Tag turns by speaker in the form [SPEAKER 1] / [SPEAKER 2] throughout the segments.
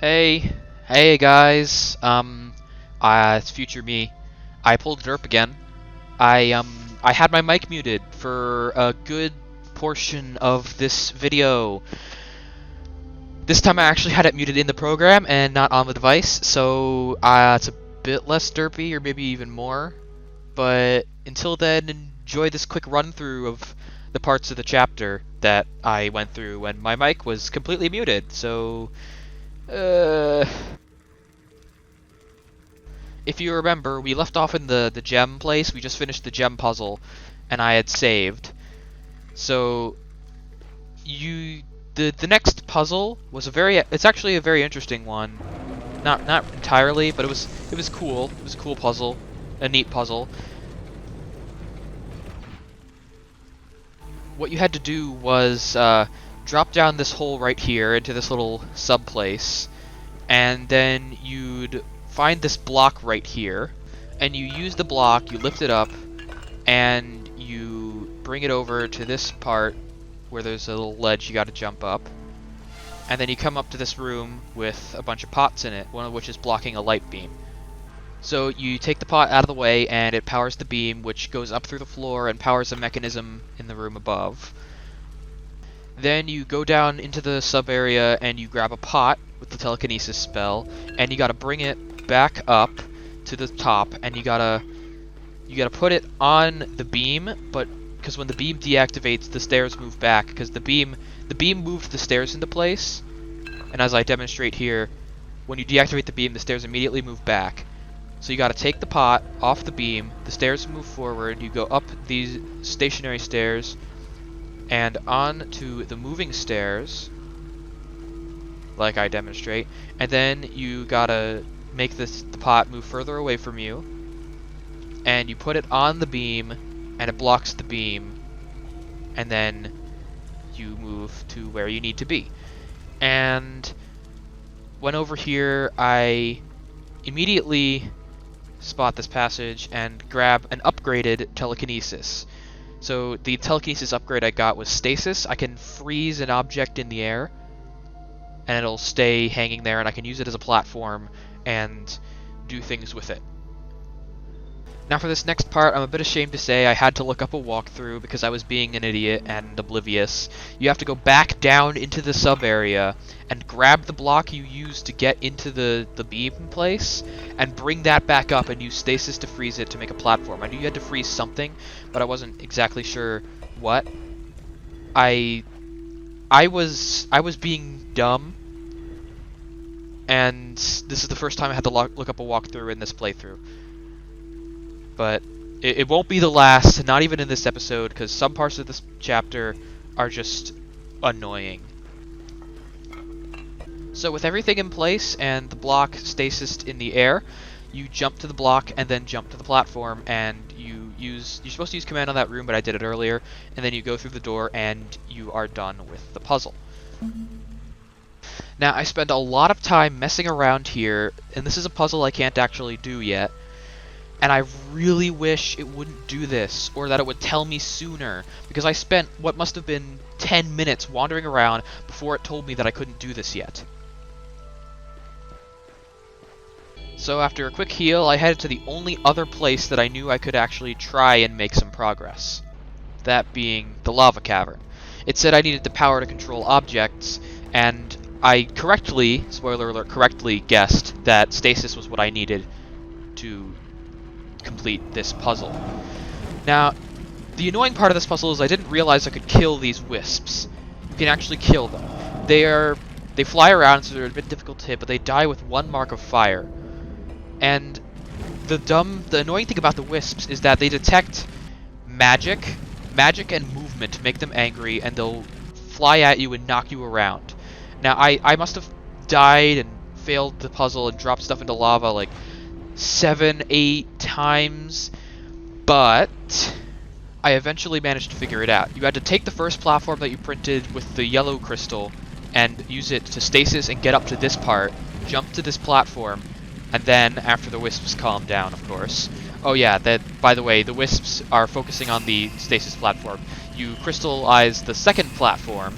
[SPEAKER 1] Hey, hey guys. It's future me. I pulled derp again. I had my mic muted for a good portion of this video. This time I actually had it muted in the program and not on the device, so it's a bit less derpy, or maybe even more. But until then, enjoy this quick run through of the parts of the chapter that I went through when my mic was completely muted. So, if you remember, we left off in the gem place. We just finished the gem puzzle, and I had saved. So the next puzzle was it's actually a very interesting one. Not entirely, but it was cool. It was a cool puzzle, a neat puzzle. What you had to do was drop down this hole right here into this little sub place, and then you'd find this block right here, and you use the block, you lift it up, and you bring it over to this part where there's a little ledge you gotta jump up, and then you come up to this room with a bunch of pots in it, one of which is blocking a light beam. So you take the pot out of the way, and it powers the beam, which goes up through the floor and powers a mechanism in the room above. Then you go down into the sub area and you grab a pot with the telekinesis spell, and you gotta bring it back up to the top, and you gotta put it on the beam, but because when the beam deactivates, the stairs move back, because the beam moved the stairs into place, and as I demonstrate here, when you deactivate the beam, the stairs immediately move back. So you gotta take the pot off the beam, the stairs move forward, you go up these stationary stairs, and on to the moving stairs, like I demonstrate, and then you gotta make the pot move further away from you, and you put it on the beam, and it blocks the beam, and then you move to where you need to be. And when over here, I immediately spot this passage and grab an upgraded telekinesis. So the telekinesis upgrade I got was stasis. I can freeze an object in the air, and it'll stay hanging there, and I can use it as a platform and do things with it. Now for this next part, I'm a bit ashamed to say I had to look up a walkthrough because I was being an idiot and oblivious. You have to go back down into the sub area and grab the block you used to get into the beam place and bring that back up and use stasis to freeze it to make a platform. I knew you had to freeze something, but I wasn't exactly sure what. I was being dumb, and this is the first time I had to look up a walkthrough in this playthrough. But it won't be the last, not even in this episode, because some parts of this chapter are just annoying. So with everything in place and the block stasised in the air, you jump to the block and then jump to the platform, and you're supposed to use command on that room, but I did it earlier, and then you go through the door and you are done with the puzzle. Now I spent a lot of time messing around here, and this is a puzzle I can't actually do yet. And I really wish it wouldn't do this, or that it would tell me sooner, because I spent what must have been 10 minutes wandering around before it told me that I couldn't do this yet. So after a quick heal, I headed to the only other place that I knew I could actually try and make some progress. That being the lava cavern. It said I needed the power to control objects, and I correctly, spoiler alert, correctly guessed that stasis was what I needed to complete this puzzle. Now, the annoying part of this puzzle is I didn't realize I could kill these wisps. You can actually kill them. They fly around, so they're a bit difficult to hit, but they die with one mark of fire. And the annoying thing about the wisps is that they detect magic and movement to make them angry, and they'll fly at you and knock you around. Now, I must have died and failed the puzzle and dropped stuff into lava like 7, 8 times, but I eventually managed to figure it out. You had to take the first platform that you printed with the yellow crystal and use it to stasis and get up to this part, jump to this platform, and then, after the wisps calm down, of course. Oh yeah, by the way, the wisps are focusing on the stasis platform. You crystallize the second platform,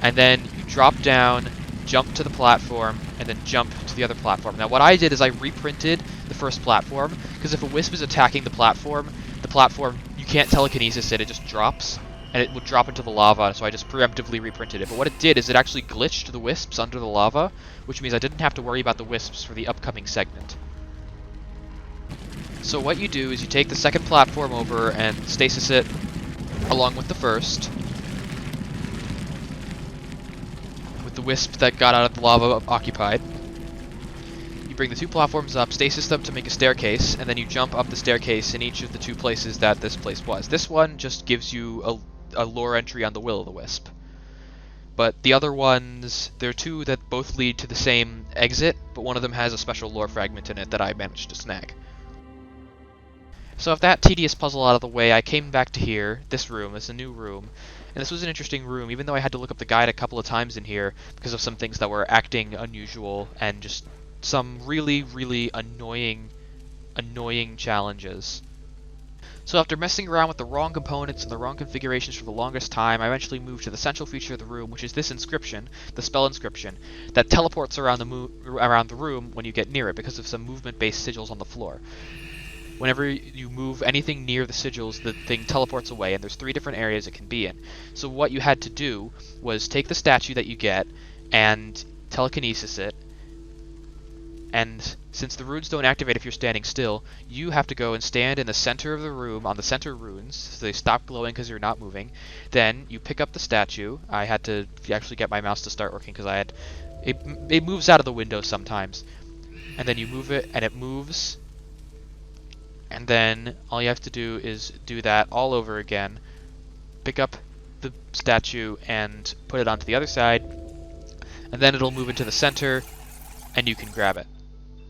[SPEAKER 1] and then you drop down jump to the platform, and then jump to the other platform. Now what I did is I reprinted the first platform, because if a wisp is attacking the platform, you can't telekinesis it just drops, and it would drop into the lava, so I just preemptively reprinted it. But what it did is it actually glitched the wisps under the lava, which means I didn't have to worry about the wisps for the upcoming segment. So what you do is you take the second platform over and stasis it along with the first, with the wisp that got out of the lava occupied. You bring the two platforms up, stasis them to make a staircase, and then you jump up the staircase in each of the two places that this place was. This one just gives you a lore entry on the Will-o'-the-Wisp. But the other ones, there are two that both lead to the same exit, but one of them has a special lore fragment in it that I managed to snag. So with that tedious puzzle out of the way, I came back to here. This room is a new room, and this was an interesting room, even though I had to look up the guide a couple of times in here because of some things that were acting unusual and just some really, really annoying challenges. So after messing around with the wrong components and the wrong configurations for the longest time, I eventually moved to the central feature of the room, which is this inscription, the spell inscription, that teleports around the room when you get near it because of some movement-based sigils on the floor. Whenever you move anything near the sigils, the thing teleports away, and there's 3 different areas it can be in. So what you had to do was take the statue that you get and telekinesis it, and since the runes don't activate if you're standing still, you have to go and stand in the center of the room on the center runes, so they stop glowing because you're not moving. Then you pick up the statue. I had to actually get my mouse to start working because it moves out of the window sometimes. And then you move it, and it moves. And then all you have to do is do that all over again. Pick up the statue and put it onto the other side, and then it'll move into the center, and you can grab it.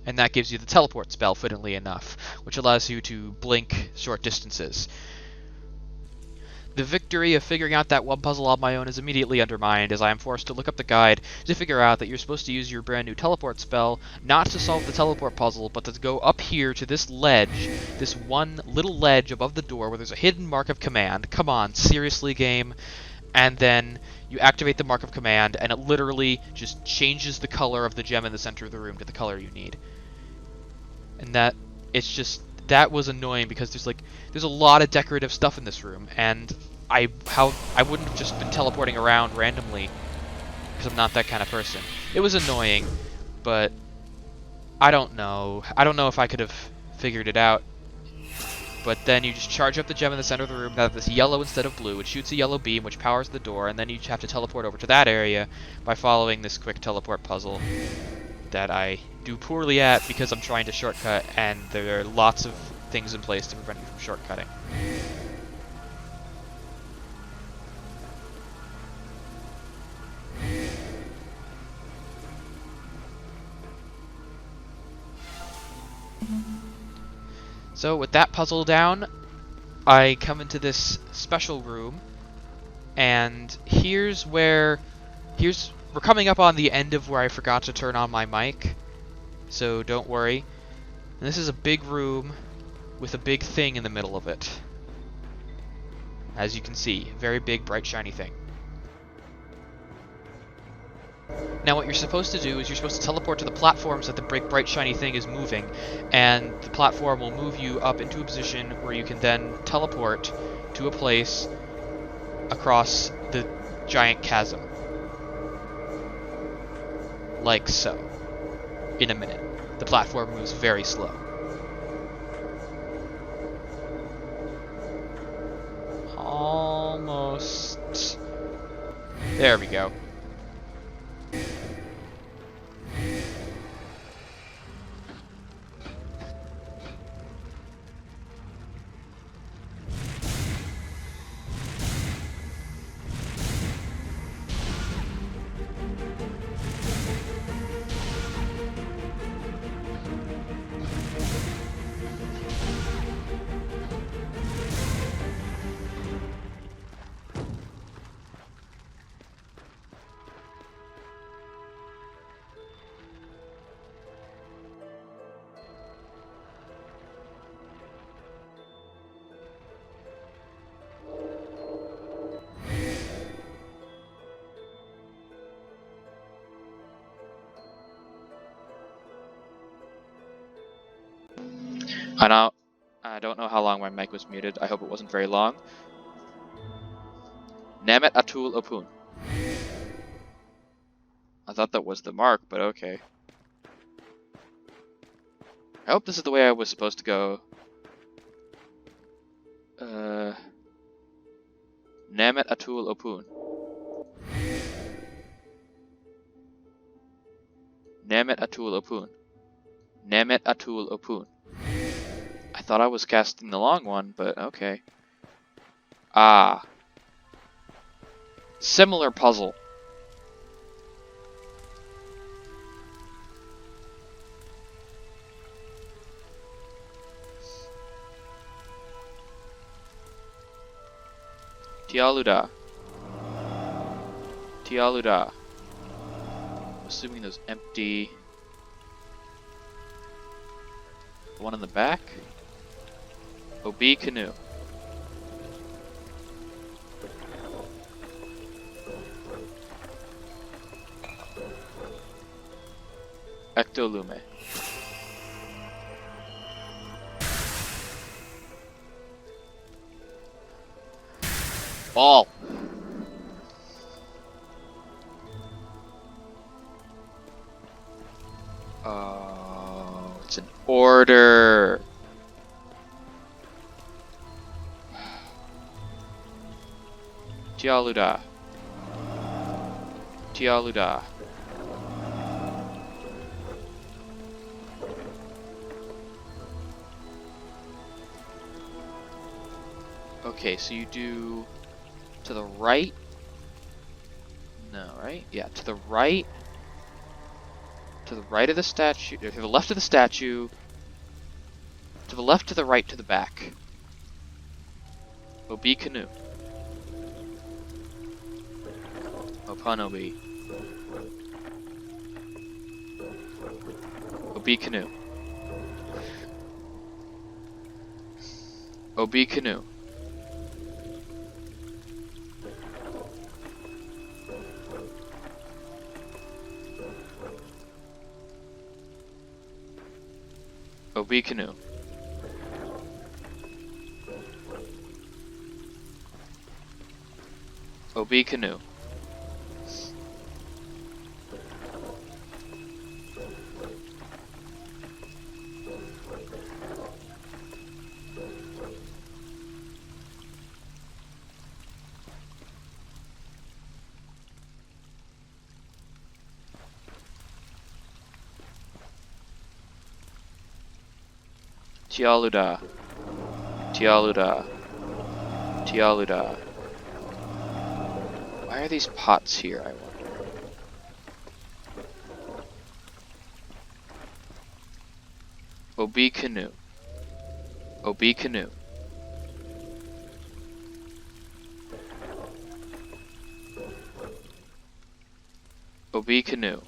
[SPEAKER 1] And that gives you the teleport spell, fittingly enough, which allows you to blink short distances. The victory of figuring out that one puzzle on my own is immediately undermined as I am forced to look up the guide to figure out that you're supposed to use your brand new teleport spell not to solve the teleport puzzle, but to go up here to this ledge, this one little ledge above the door where there's a hidden mark of command. Come on, seriously, game? And then you activate the mark of command, and it literally just changes the color of the gem in the center of the room to the color you need. And that was annoying because there's a lot of decorative stuff in this room, and I wouldn't have just been teleporting around randomly because I'm not that kind of person. It was annoying, but I don't know. I don't know if I could have figured it out. But then you just charge up the gem in the center of the room, that this yellow instead of blue, which shoots a yellow beam which powers the door, and then you have to teleport over to that area by following this quick teleport puzzle that I do poorly at because I'm trying to shortcut, and there are lots of things in place to prevent you from shortcutting. So with that puzzle down, I come into this special room, and we're coming up on the end of where I forgot to turn on my mic, so don't worry. And this is a big room with a big thing in the middle of it. As you can see, very big, bright, shiny thing. Now what you're supposed to do is you're supposed to teleport to the platforms that the big, bright, shiny thing is moving, and the platform will move you up into a position where you can then teleport to a place across the giant chasm. Like so. In a minute. The platform moves very slow. Almost. There we go. I don't know how long my mic was muted. I hope it wasn't very long. Namet Atul Opun. I thought that was the mark, but okay. I hope this is the way I was supposed to go. Namet Atul Opun. Namet Atul Opun. Namet Atul Opun. I thought I was casting the long one, but okay. Ah. Similar puzzle. Tialuda. Tialuda. Assuming those empty. The one in the back? Obi Canoe. Ectolume. Ball. Oh, it's an order. Tialuda. Tialuda. Okay, so you do to the right. No, right? Yeah, to the right. To the right of the statue. To the left of the statue. To the left, to the right, to the back. Obi Canoe. Opanobi. Obi Canoe. Obi Canoe. Obi Canoe. Obi Canoe. Tialuda. Tialuda. Tialuda. Why are these pots here, I wonder? Obi Canoe. Obi Canoe. Obi Canoe.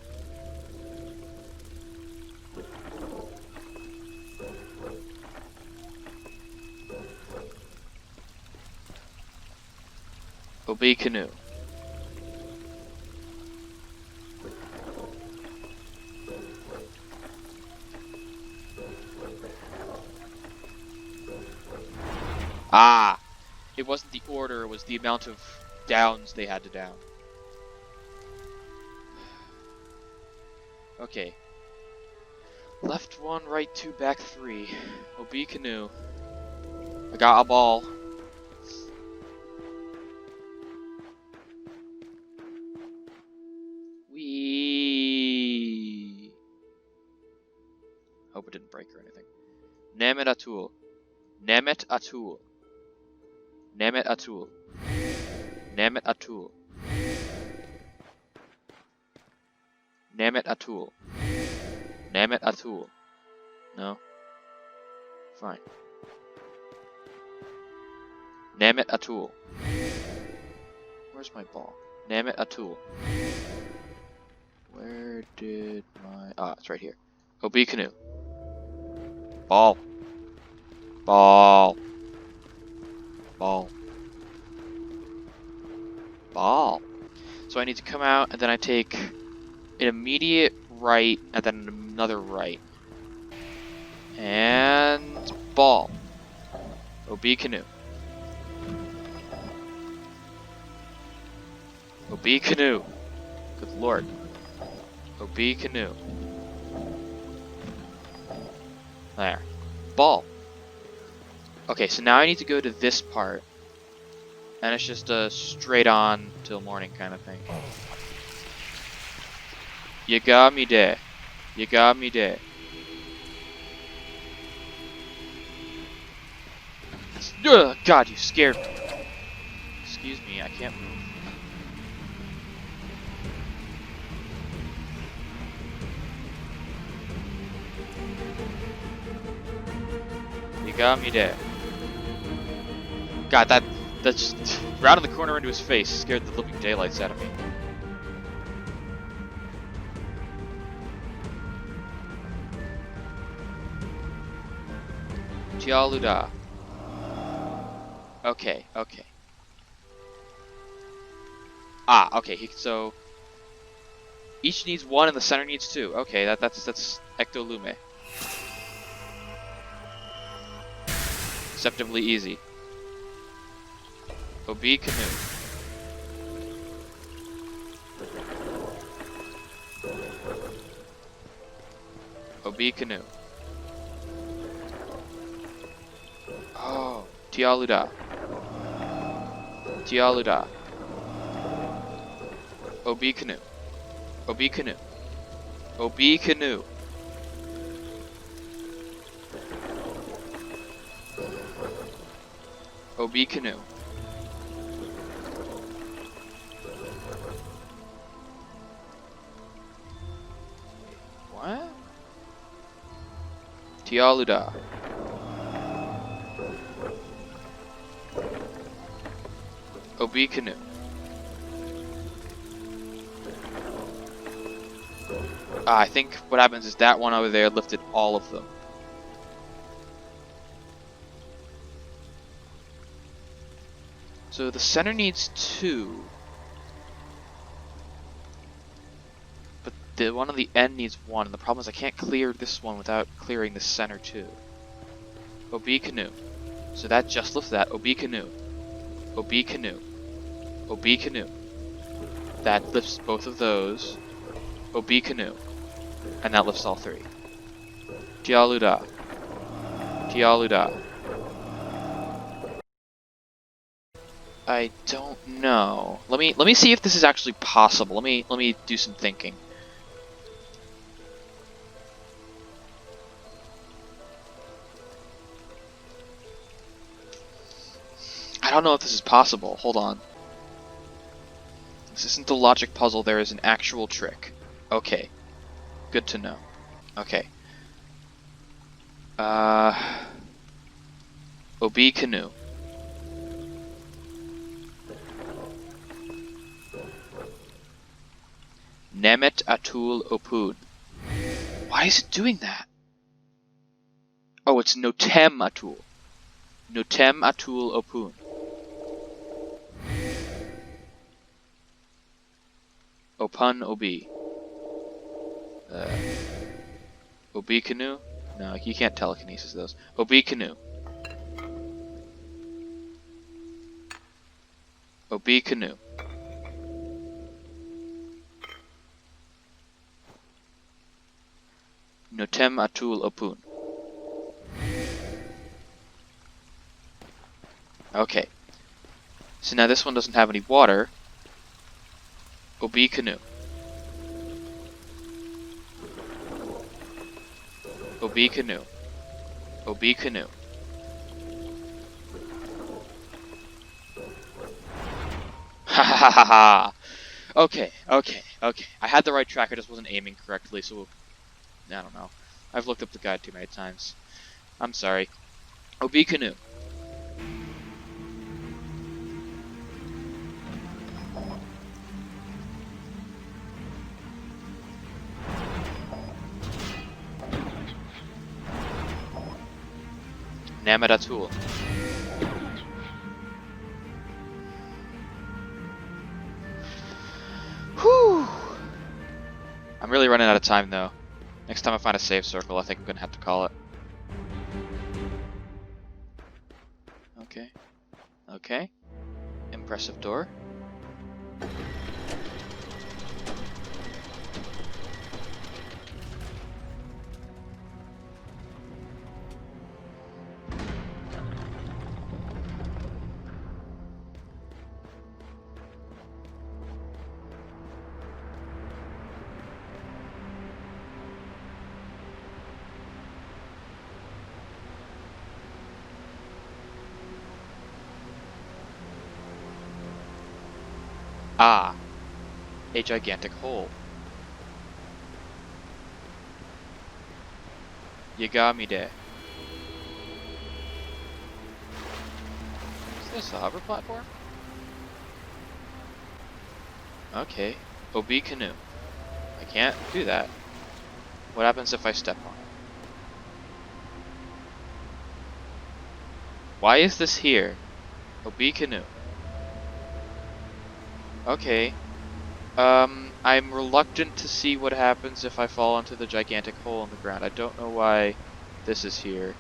[SPEAKER 1] Obi Canoe. Ah! It wasn't the order, it was the amount of downs they had to down. Okay. Left 1, right 2, back 3. Obi Canoe. I got a ball. Wee. Hope it didn't break or anything. Namet Atul. Namet Atul. Namet Atul. Namet Atul. Namet Atul. Namet Atul. No? Fine. Namet Atul. Where's my ball? Namet Atul. Where did my... Ah, it's right here. Obi Canoe. Ball. Ball. Ball. Ball. So I need to come out, and then I take an immediate right, and then another right. And Ball. OB canoe. OB canoe. Good lord. OB canoe. There. Ball. Okay, so now I need to go to this part. And it's just a straight on till morning kind of thing. You got me there. You got me there. Ugh, God, you scared me. Excuse me, I can't move. You got me there. God, that's rounding the corner into his face scared the living daylights out of me. Tialuda. Okay, okay. Ah, okay, so each needs one and the center needs two. Okay, that's Ectolume. Acceptably easy. OB canoe. OB canoe. Oh, Tialuda. Tialuda. OB canoe. OB canoe. OB canoe. OB canoe. What? Tialuda. OB canoe. I think what happens is that one over there lifted all of them. So the center needs two. But the one on the end needs one, and the problem is I can't clear this one without clearing the center too. OB canoe. So that just lifts that. OB canoe. OB canoe. OB canoe. That lifts both of those. OB canoe. And that lifts all three. Tialuda. Tialuda. I don't know. Let me see if this is actually possible. Let me do some thinking. I don't know if this is possible. Hold on. This isn't a logic puzzle, there is an actual trick. Okay. Good to know. Okay. OB canoe. Nemet atul opun. Why is it doing that? Oh, it's notem atul. Notem atul opun. Opun OB. OB canoe? No, you can't telekinesis those. OB canoe. OB canoe. Notem atul opun. Okay. So now this one doesn't have any water. OB canoe. OB canoe. OB canoe. Ha ha ha ha. Okay, okay, okay. I had the right track, I just wasn't aiming correctly, so I don't know. I've looked up the guide too many times. I'm sorry. OB canoe. Namadatul. Whew. I'm really running out of time though. Next time I find a save circle, I think I'm gonna have to call it. Okay. Okay. Impressive door. Ah, a gigantic hole. Yagamide. Is this a hover platform? Okay. Obi canoe. I can't do that. What happens if I step on it? Why is this here? Obi canoe. Okay. I'm reluctant to see what happens if I fall into the gigantic hole in the ground. I don't know why this is here.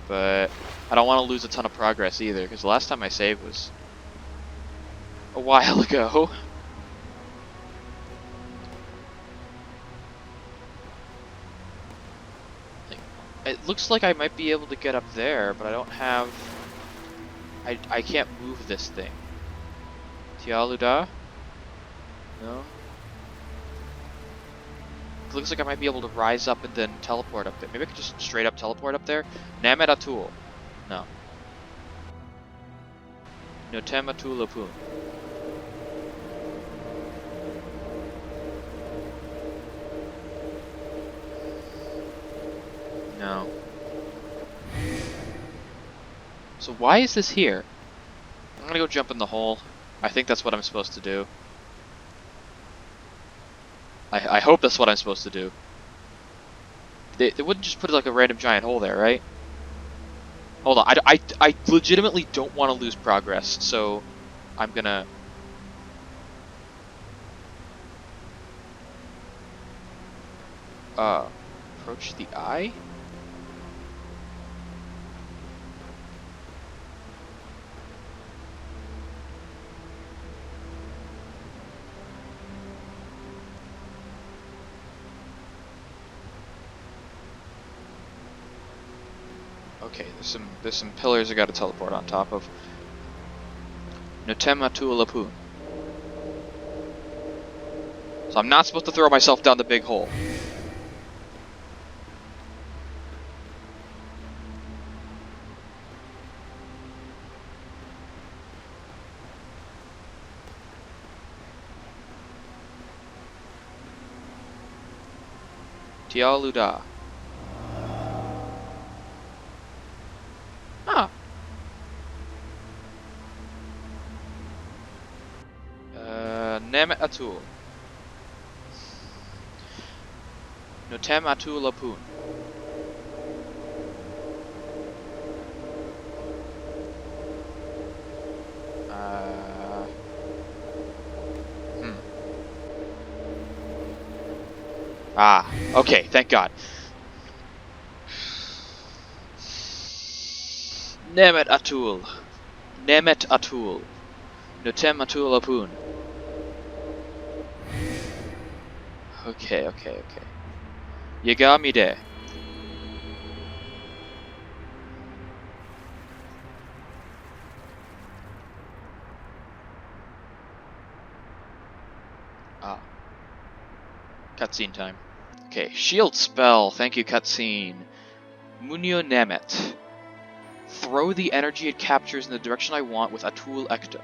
[SPEAKER 1] But I don't want to lose a ton of progress either, because the last time I saved was a while ago. It looks like I might be able to get up there, but I don't have... I can't move this thing. Tialuda? No? It looks like I might be able to rise up and then teleport up there. Maybe I could just straight up teleport up there? Namet Atul. No. Notem Atul Lapun. No. So why is this here? I'm gonna go jump in the hole. I think that's what I'm supposed to do. I hope that's what I'm supposed to do. They wouldn't just put like a random giant hole there, right? Hold on, I legitimately don't want to lose progress, so I'm gonna... approach the eye? Okay, there's some pillars I gotta teleport on top of. Notema Tualapu. So I'm not supposed to throw myself down the big hole. Tialuda. Ah. Nemet Atul. Notem Atul Lapun. Ah, okay, thank God. Nemet Atul. Nemet Atul. Notem Atul Lapun. Okay. Yagamide. Ah. Cutscene time. Okay, shield spell. Thank you, cutscene. Munio Nemet. Throw the energy it captures in the direction I want with Atul Ecto.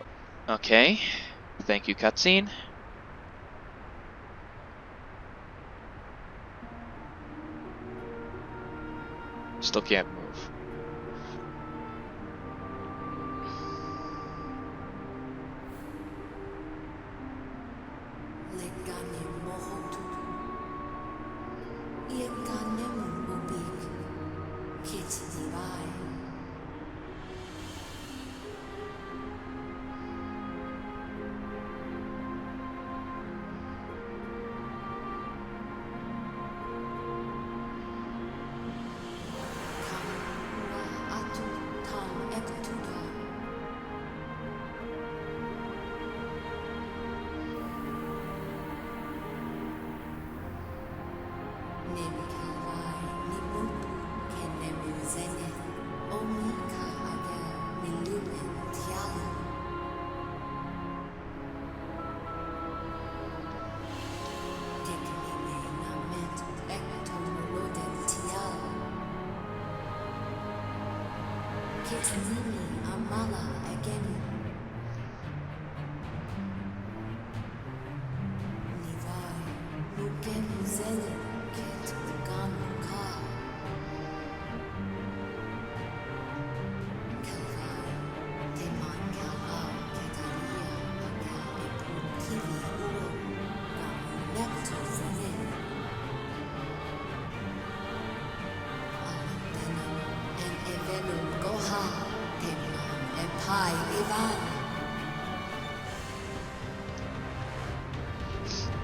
[SPEAKER 1] Okay. Thank you, cutscene. Still can't move.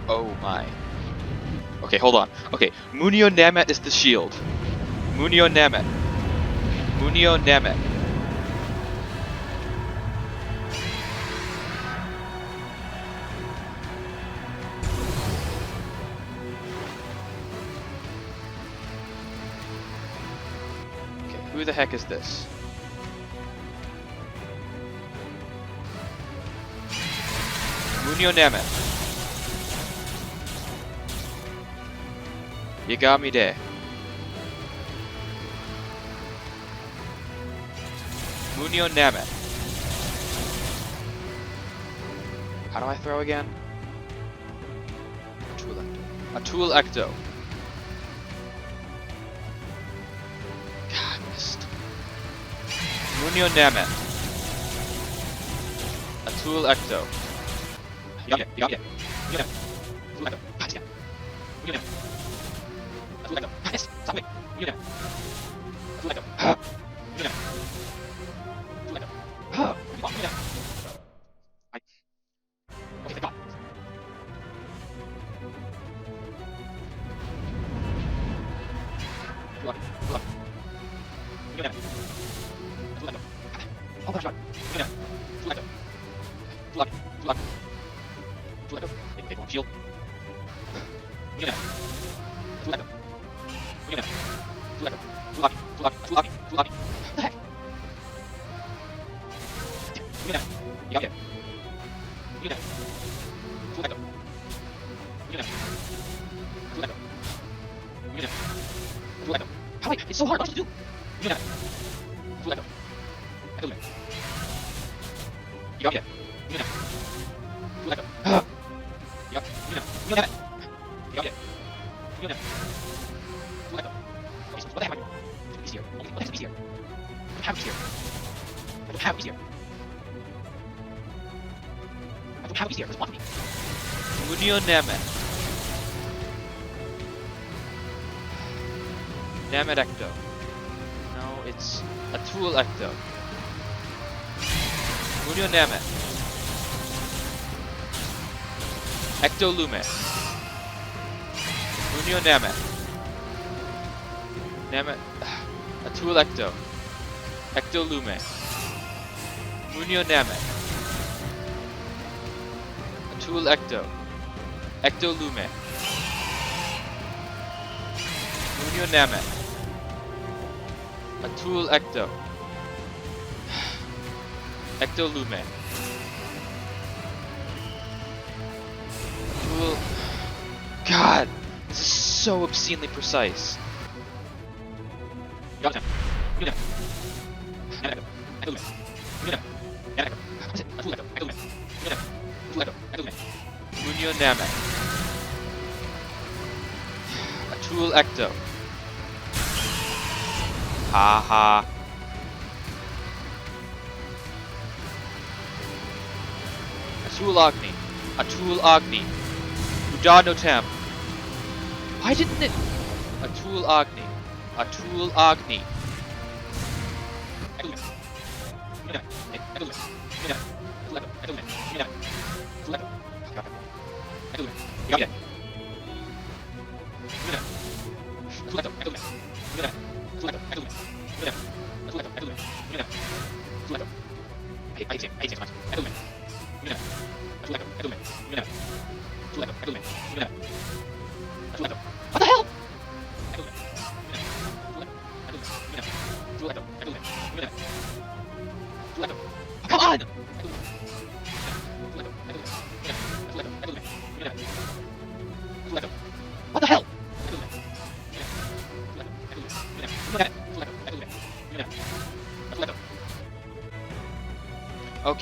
[SPEAKER 1] Oh my. Okay, hold on. Okay, Munio Namet is the shield. Munio Namet. Munio Namet. Okay, who the heck is this? Munio Namet. You got me there. Munio Namet. How do I throw again? Atul Ecto. God, missed. Munio Namet. Atul Ecto. You got it. Atul Ecto. God, yeah. Munio Namet. Atul Ecto. Yes, stop it. Munio Namet. Atul Ecto. Munio Namet. Atul Ecto. Munio Namet. Okay, thank God. It's so hard, what do you do? You got it. You got it. You got it. You got it. You got it. You got it. You got it. You got it. You got it. You got it. Okay, so what the heck am I doing? It's easier. What the heck is easier? I don't have easier. I don't have easier. I don't have easier. Just watch me. Munio Namet. Namet Ecto. No, it's Atul Ecto. Munio Namet. Ecto Lume. Munio Namet. Namet. Atul Ecto. Ecto Lume. Munio Namet. Atul Ecto. Ecto Lume. Munio Namet. Atul Ecto. Ecto Lume. Atul. God! This is so obscenely precise. Munio Namet. Atul Ecto. Haha. Atul Agni. Atul Agni. Udanotam. Why didn't it? Atul Agni. Atul Agni. What the hell? Come on!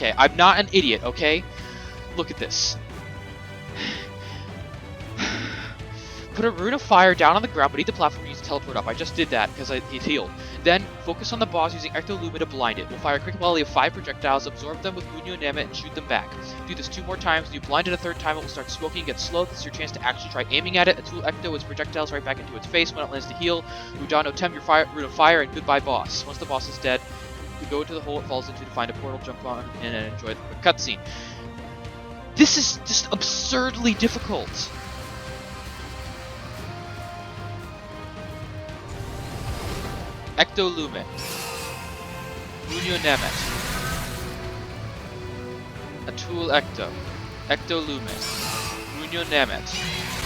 [SPEAKER 1] Okay, I'm not an idiot, okay? Look at this. Put a rune of fire down on the ground beneath the platform and use teleport up. I just did that because he's healed. Then, focus on the boss using Ectoluma to blind it. We'll fire a quick volley of 5 projectiles, absorb them with Munyo Namet, and shoot them back. Do this 2 more times. When you blind it a 3rd time, it will start smoking and get slow. This is your chance to actually try aiming at it. Atul Ecto its projectiles right back into its face when it lands to heal. Udano Tem your rune of fire, and goodbye boss. Once the boss is dead, you go into the hole it falls into to find a portal, jump on, and enjoy the quick cutscene. This is just absurdly difficult. Ectolume. Munyo Namet. Atul Ecto. Ectolume. Munyo Namet.